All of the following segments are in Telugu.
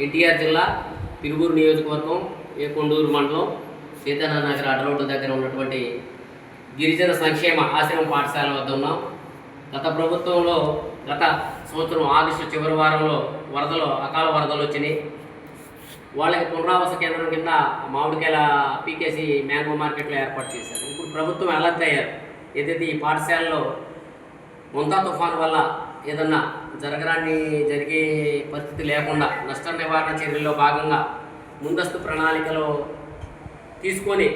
ఎన్టీఆర్ జిల్లా తిరువూరు నియోజకవర్గం కొండూరు మండలం సీతారామనగర్ అడ్రోడ్డు దగ్గర ఉన్నటువంటి గిరిజన సంక్షేమ ఆశ్రమ పాఠశాల వద్ద ఉన్నాం. గత ప్రభుత్వంలో గత సంవత్సరం ఆగస్టు చివరి వారంలో అకాల వరదలు వచ్చినాయి. వాళ్ళకి పునరావాస కేంద్రం కింద మామిడికాయల పీకేసి మ్యాంగో మార్కెట్లో ఏర్పాటు చేశారు. ఇప్పుడు ప్రభుత్వం అలర్ట్ అయ్యారు. ఏదైతే ఈ పాఠశాలలో మొంతా తుఫాను వల్ల ఏదన్నా జరిగే పరిస్థితి లేకుండా నష్ట నివారణ చర్యల్లో భాగంగా ముందస్తు ప్రణాళికలో తీసుకొని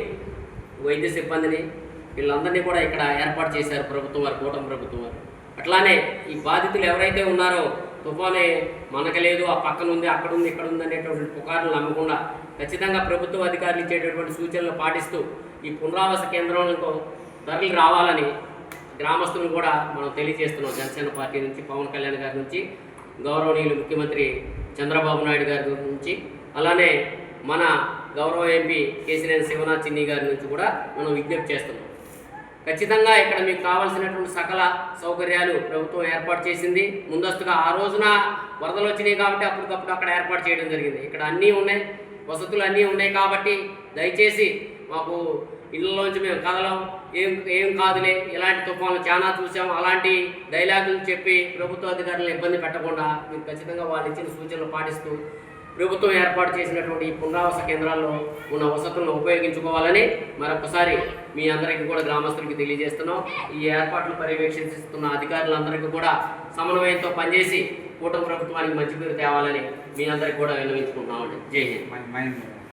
వైద్య సిబ్బందిని వీళ్ళందరినీ కూడా ఇక్కడ ఏర్పాటు చేశారు ప్రభుత్వం వారు, కూటమి ప్రభుత్వం వారు. అట్లానే ఈ బాధితులు ఎవరైతే ఉన్నారో తుఫానే మనకు లేదు, ఆ పక్కన ఉంది, అక్కడ ఉంది, ఇక్కడ ఉంది అనేటువంటి పుకార్లు నమ్మకుండా ఖచ్చితంగా ప్రభుత్వ అధికారులు ఇచ్చేటటువంటి సూచనలు పాటిస్తూ ఈ పునరావాస కేంద్రంలో తరలి రావాలని గ్రామస్తులను కూడా మనం తెలియజేస్తున్నాం. జనసేన పార్టీ నుంచి పవన్ కళ్యాణ్ గారి నుంచి, గౌరవనీయులు ముఖ్యమంత్రి చంద్రబాబు నాయుడు గారి నుంచి, అలానే మన గౌరవ ఎంపీ కేసినేని శివనాథ్ చిన్ని గారి నుంచి కూడా మనం విజ్ఞప్తి చేస్తున్నాం. ఖచ్చితంగా ఇక్కడ మీకు కావాల్సినటువంటి సకల సౌకర్యాలు ప్రభుత్వం ఏర్పాటు చేసింది. ముందస్తుగా ఆ రోజున వరదలు వచ్చినాయి కాబట్టి అప్పటికప్పుడు అక్కడ ఏర్పాటు చేయడం జరిగింది. ఇక్కడ అన్నీ ఉన్నాయి, వసతులు అన్నీ ఉన్నాయి కాబట్టి దయచేసి మాకు ఇళ్ళలోంచి మేము కదలం, ఏం కాదులే, ఇలాంటి తుఫాన్లు చాలా చూసాం, అలాంటి డైలాగులు చెప్పి ప్రభుత్వ అధికారులను ఇబ్బంది పెట్టకుండా మీరు ఖచ్చితంగా వాళ్ళు ఇచ్చిన సూచనలు పాటిస్తూ ప్రభుత్వం ఏర్పాటు చేసినటువంటి ఈ పునరావాస కేంద్రాల్లో ఉన్న వసతులను ఉపయోగించుకోవాలని మరొకసారి మీ అందరికీ కూడా గ్రామస్తులకి తెలియజేస్తున్నాం. ఈ ఏర్పాట్లు పర్యవేక్షిస్తున్న అధికారులందరికీ కూడా సమన్వయంతో పనిచేసి కూటమి ప్రభుత్వానికి మంచి పేరు తేవాలని మీ అందరికీ కూడా విన్నవించుకుంటున్నామండి. జై హింద్.